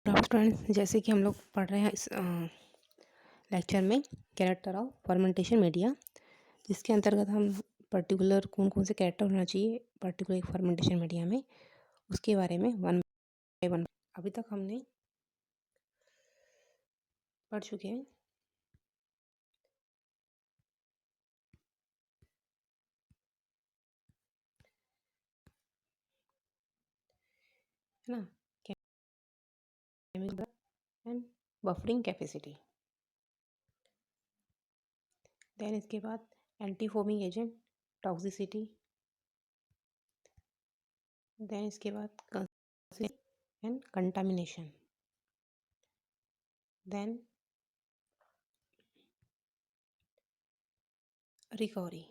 Students, जैसे कि हम लोग पढ़ रहे हैं इस लेक्चर में कैरेक्टर ऑफ फर्मेंटेशन मीडिया, जिसके अंतर्गत हम पर्टिकुलर कौन कौन से कैरेक्टर होना चाहिए पर्टिकुलर एक फर्मेंटेशन मीडिया में, उसके बारे में वन बाय वन अभी तक हमने पढ़ चुके हैं। है ना, chemical and buffering capacity. Then इसके बाद anti foaming agent, toxicity. Then इसके बाद and contamination. Then recovery.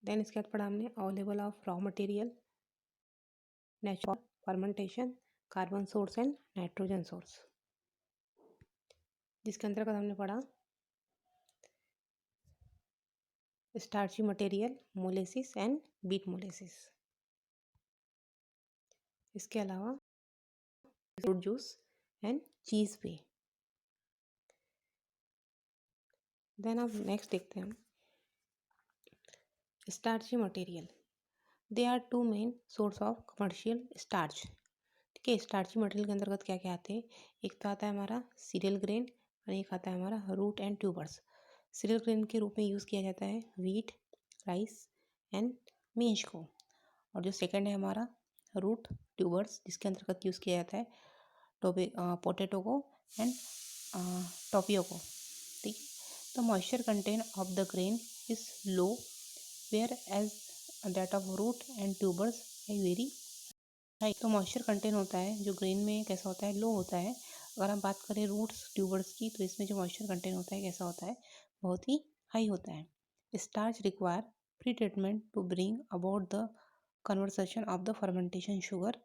Then इसके बाद पढ़ा हमने available of raw material, natural fermentation, carbon source and nitrogen source, जिसके अंतर्गत हमने पढ़ा starchy material, molasses and beet molasses. इसके अलावा फ्रूट जूस एंड चीज वे। देन अब नेक्स्ट देखते हैं हम starchy material. They are two main source of commercial starch. ठीक है, स्टार्ची मटेरियल के अंतर्गत क्या क्या आते हैं? एक तो आता है हमारा सीरियल ग्रेन और एक आता है हमारा root and tubers. Cereal grain के रूप में यूज़ किया जाता है वीट, राइस एंड मेज को, और जो सेकंड है हमारा रूट ट्यूबर्स, जिसके अंतर्गत यूज़ किया जाता है पोटैटो को एंड टोपियो को। ठीक है, the moisture content of the grain is low whereas that of root and tubers है वेरी हाई। तो मॉइस्चर कंटेंट होता है जो ग्रेन में कैसा होता है, लो होता है। अगर हम बात करें रूट्स ट्यूबर्स की, तो इसमें जो मॉइस्चर कंटेंट होता है कैसा होता है, बहुत ही हाई होता है। Starch require pre treatment to bring about the conversation of the fermentation sugar.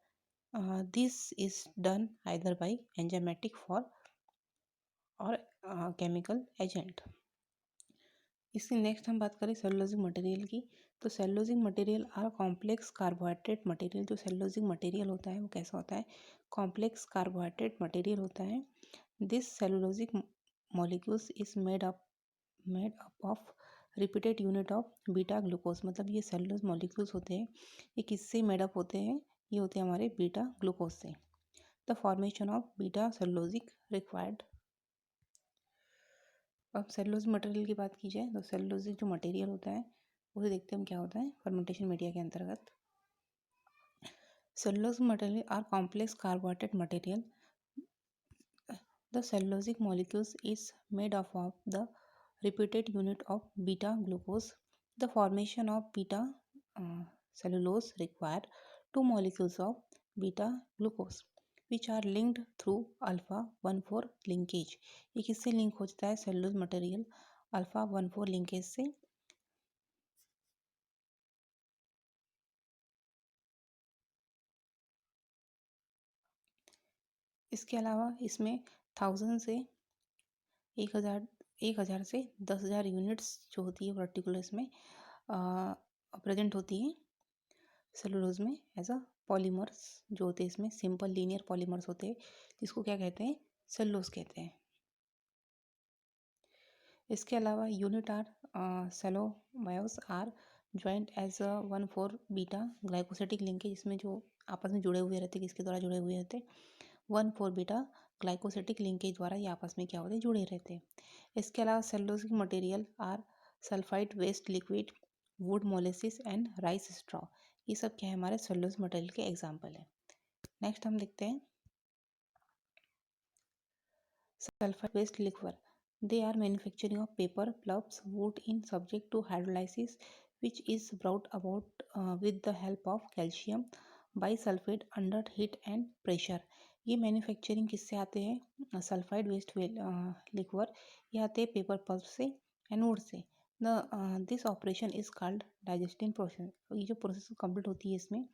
This is done either by enzymatic for और केमिकल एजेंट। इससे नेक्स्ट हम बात करें सेलुलोजिक मटेरियल की, तो cellulosic material are complex carbohydrate material. जो cellulosic material होता है वो कैसा होता है, कॉम्प्लेक्स कार्बोहाइड्रेट मटेरियल होता है। This cellulosic molecules is made up of repeated unit of beta glucose. मतलब ये सेलुलोज मॉलिक्यूल्स होते हैं, ये किससे मेडअप होते हैं, ये होते हैं हमारे बीटा ग्लूकोज से। The formation of beta cellulosic required. अब सेलुलोज मटेरियल की बात की जाए तो सेलुलोजिक जो मटेरियल होता है उसे देखते हैं हम क्या होता है फर्मेंटेशन मीडिया के अंतर्गत। Cellulose material are complex carbohydrate material. The cellulosic molecules is made of the repeated unit of beta glucose. The formation of beta cellulose require two molecules of beta glucose which are linked through alpha 1,4 linkage. ये किससे link होता है cellulose material, alpha 1,4 linkage से। इसके अलावा इसमें 1000 से 1000 से 10,000 यूनिट्स जो होती है पर्टिकुलर इसमें प्रेजेंट होती है सेलुलोज में एज अ पॉलीमर्स जो होते हैं। इसमें सिंपल लीनियर पॉलीमर्स होते हैं जिसको क्या कहते हैं, सेलुलोज कहते हैं। इसके अलावा unit are cellobiose are joined as a 1,4 beta glycosidic linkage. इसमें जो आपस में जुड़े हुए रहते, किसके द्वारा जुड़े हुए रहते, 1,4 बीटा ग्लाइकोसिटिक लिंकेज द्वारा ये आपस में क्या होते, जुड़े रहते हैं। इसके अलावा cellulosic material are sulphide waste liquid, wood molasses and rice straw. ये सब क्या है, हमारे सेलुलोज मटेरियल के एग्जाम्पल है। नेक्स्ट हम देखते हैं sulphide waste liquor. They are manufacturing of paper, pulps, wood in subject to hydrolysis, which is brought about with the help of calcium bisulfate under heat and pressure. ये manufacturing किससे आते हैं, sulphide waste liquor, ये आते हैं paper pulp से and would say. This operation is called digesting process. ये जो प्रोसेस कंप्लीट होती है इसमें,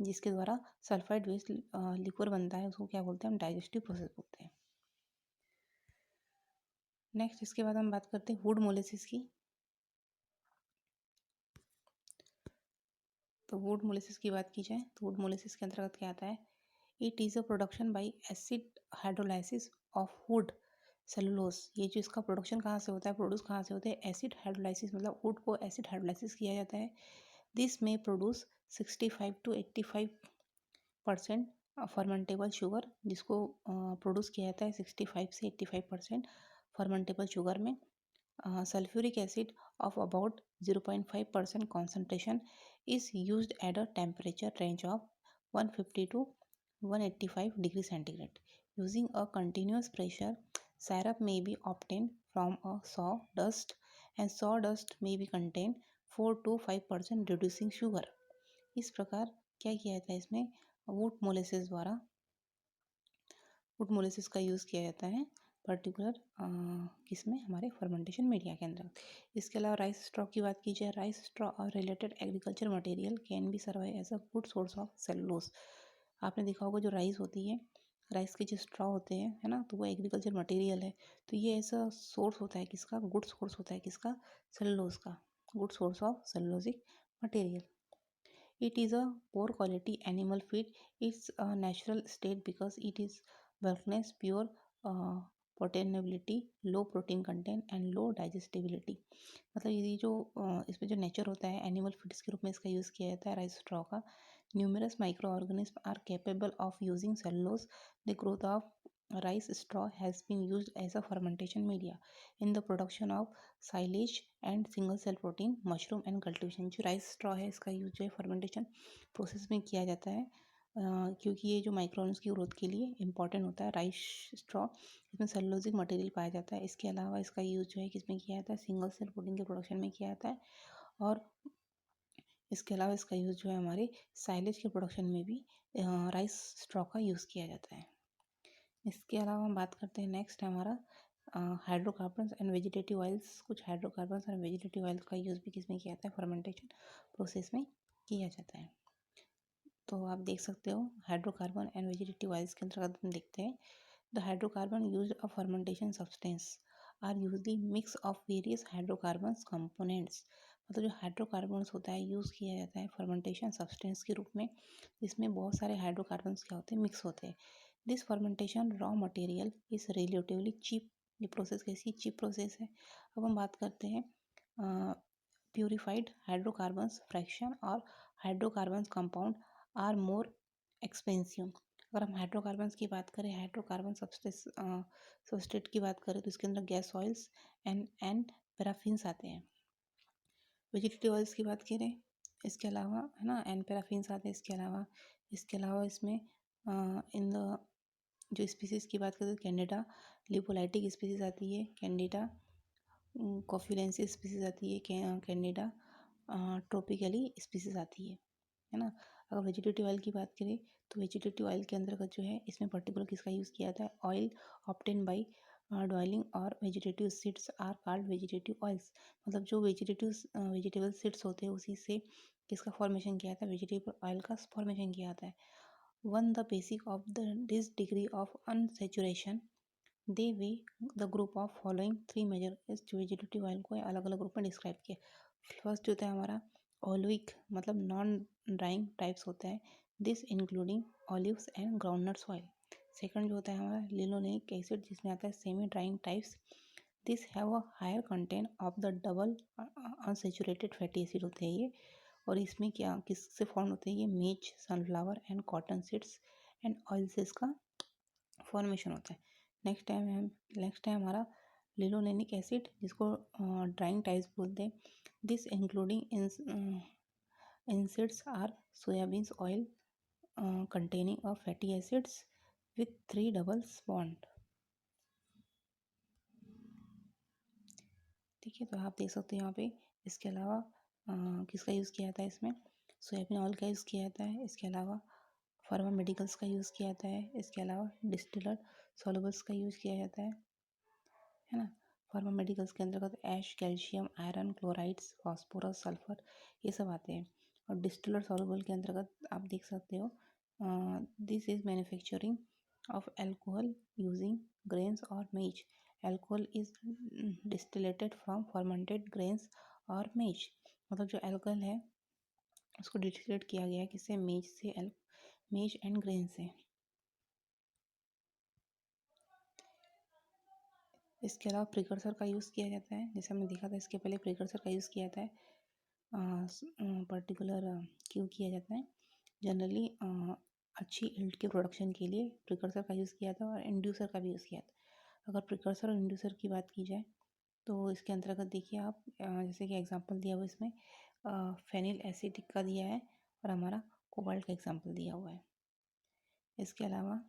जिसके द्वारा सल्फाइड वेस्ट लिक्वर बनता है, उसको क्या बोलते हैं हम, डाइजेस्टिव प्रोसेस बोलते हैं। नेक्स्ट इसके बाद हम बात करते हैं वुड मोलेसिस की। तो वुड मोलेसिस की बात की जाए तो वुड मोलेसिस के अंतर्गत क्या आता है, it is a production by acid hydrolysis of would cellulose. ये जो इसका प्रोडक्शन कहाँ से होता है, प्रोड्यूस कहाँ से होता है, एसिड हाइड्रोलाइसिस, मतलब वुड को एसिड हाइड्रोलाइसिस किया जाता है। दिस में प्रोड्यूस 65 to 85% फर्मेंटेबल शुगर, जिसको प्रोड्यूस किया जाता है 65 से 85% फर्मेंटेबल शुगर में। Sulphuric acid of about 0.5% concentration is used at a temperature range of 150 to 185 degree centigrade. Using a continuous pressure, syrup may be obtained from a sawdust, and sawdust may be contain 4 to 5% reducing sugar. इस प्रकार क्या किया जाता है इसमें, would molasses द्वारा, would molasses का use किया जाता है पर्टिकुलर किसमें, हमारे फर्मेंटेशन मीडिया के अंदर। इसके अलावा राइस स्ट्रॉ की बात की जाए, राइस स्ट्रॉ और related agriculture material can be survive as a good source of cellulose. आपने देखा होगा जो राइस होती है, राइस के जो स्ट्रॉ होते हैं, है ना, तो वो एग्रीकल्चर मटेरियल है। तो ये ऐसा सोर्स होता है किसका, गुड सोर्स होता है किसका, सेलुलोज का, good source of cellulosic material. It is a poor quality animal feed. It's a natural state because it is bulkiness, pure proteinability, low protein content and low digestibility. मतलब ये जो इसमें जो nature होता है, एनिमल फीड्स के रूप में इसका यूज़ किया जाता है राइस स्ट्रॉ का। Numerous micro organism are capable of using cellulose. The growth of rice straw has been used as a fermentation media in the production of silage and single cell protein, mushroom and cultivation। जो rice straw है इसका use जो है fermentation process में किया जाता है, क्योंकि ये जो माइक्रोन्स की ग्रोथ के लिए इंपॉर्टेंट होता है राइस स्ट्रॉ। इसमें सेलुलोजिक मटेरियल पाया जाता है। इसके अलावा इसका यूज जो है किसमें किया जाता है, सिंगल सेल प्रोटीन के प्रोडक्शन में किया जाता है। और इसके अलावा इसका यूज जो है हमारे साइलेज के प्रोडक्शन में भी राइस स्ट्रॉ का यूज़ किया जाता है। इसके अलावा हम बात करते हैं, नेक्स्ट है हमारा हाइड्रोकार्बन्स एंड वेजिटेटिव ऑयल्स। कुछ हाइड्रोकार्बन्स और वेजिटेटिव ऑयल्स का यूज़ भी किसमें किया जाता है, फर्मेंटेशन प्रोसेस में किया जाता है। तो आप देख सकते हो हाइड्रोकार्बन एंड वेजिटेटिव ऑयल्स के अंतर्गत हम देखते हैं, the hydrocarbon use a fermentation substance are usually mix of various hydrocarbons components. मतलब जो हाइड्रोकार्बन्स होता है यूज़ किया जाता है फर्मेंटेशन सब्सटेंस के रूप में, इसमें बहुत सारे हाइड्रोकार्बन्स क्या होते हैं, मिक्स होते हैं। This fermentation raw material is relatively cheap. ये प्रोसेस कैसी चीप प्रोसेस है। अब हम बात करते हैं प्यूरिफाइड हाइड्रोकार्बन्स फ्रैक्शन और hydrocarbons compound are more expensive. अगर हम हाइड्रोकार्बन्स की बात करें, हाइड्रोकार्बन सबस्ट्रेट की बात करें, तो इसके अंदर गैस ऑयल्स एंड पैराफिन्स आते हैं। वेजिटेटिव ऑयल्स की बात करें, इसके अलावा है ना एंड पैराफिन्स आते हैं। इसके अलावा इसमें इन द जो स्पीसीज़ की बात करें तो कैंडिडा लिपोलाइटिक स्पीसीज़ आती है, कैंडिडा कॉफिलेंसिस स्पीसीज़ आती है, कैंडिडा ट्रोपिकली स्पीसीज़ आती है ना। अगर वेजिटेटिव ऑयल की बात करें तो वेजिटेटिव ऑयल के अंतर्गत जो है इसमें पर्टिकुलर किसका यूज़ किया जाता है, ऑयल ऑब्टेन बाई डॉयलिंग और vegetative seeds are called vegetative oils. मतलब जो वेजिटेबल सीड्स होते हैं उसी से किसका फॉर्मेशन किया जाता है, वेजिटेबल ऑयल का फॉर्मेशन किया जाता है। One the basic of the this degree of unsaturation they way the group of following three major. इस वेजिटेटिव ऑयल को अलग अलग ग्रुप में डिस्क्राइब किया। फर्स्ट जो होता है हमारा ऑलिविक, मतलब नॉन ड्राइंग टाइप्स होता है, this including olives and groundnuts oil. Second जो होता है हमारा लिनोलेनिक एसिड, जिसमें आता है semi drying types, this have a higher content of the double unsaturated fatty acid होते हैं ये। और इसमें क्या किससे फॉर्म होते हैं, ये maize, sunflower and cotton seeds and oil से इसका फॉर्मेशन होता है। नेक्स्ट है हमारा लिनोलेनिक एसिड, जिसको ड्राइंग टाइप्स बोलते हैं। This including linseeds are soybeans oil containing of fatty acids with 3 double bond। ठीक है, तो आप देख सकते हो यहाँ पे। इसके अलावा किसका यूज़ किया जाता है, इसमें सोयाबीन ऑयल का यूज़ किया जाता है। इसके अलावा फार्मा मेडिकल्स का यूज़ किया जाता है। इसके अलावा डिस्टिलर सॉल्युबल्स का यूज़ किया जाता है ना। फार्मा मेडिकल्स के अंतर्गत ash, calcium, iron, chlorides, phosphorus, sulphur, ये सब आते हैं। और डिस्टिलर सॉल्युबल के अंतर्गत आप देख सकते हो this is manufacturing of alcohol using grains और maize. Alcohol is distilled from fermented grains और मेज। मतलब जो एल्कोहल है उसको डिस्टिलेट किया गया है किससे, मेज से, मेज एंड ग्रेन से। इसके अलावा प्रिकर्सर का यूज़ किया जाता है, जैसे हमने देखा था इसके पहले प्रिकर्सर का यूज़ किया जाता है पर्टिकुलर क्यों किया जाता है जनरली अच्छी यील्ड के प्रोडक्शन के लिए प्रिकर्सर का यूज़ किया था और इंड्यूसर का भी यूज़ किया था। अगर प्रिकर्सर और इंड्यूसर की बात की जाए तो इसके अंतर्गत देखिए आप जैसे कि एग्जांपल दिया हुआ इसमें फेनिल एसिटिक का दिया है और हमारा कोबाल्ट का एग्जांपल दिया हुआ है। इसके अलावा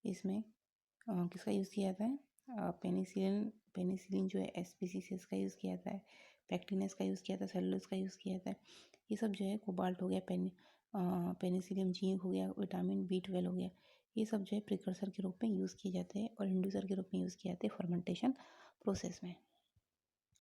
इसमें किसका यूज़ किया जाता है पेनिसिलिन पेनिसिलिन जो है एसपीसीसीएस का यूज़ किया जाता है, पैक्टिनस का यूज़ किया जाता है, सेलुलोज का यूज़ किया जाता है। ये सब जो है कोबाल्ट हो गया पेनिसिलियम जिंक हो गया, विटामिन बी 12 हो गया, ये सब जो है प्रिकर्सर के रूप में यूज़ किए जाते हैं और इंड्यूसर के रूप में यूज़ किए जाते हैं फर्मेंटेशन प्रोसेस में।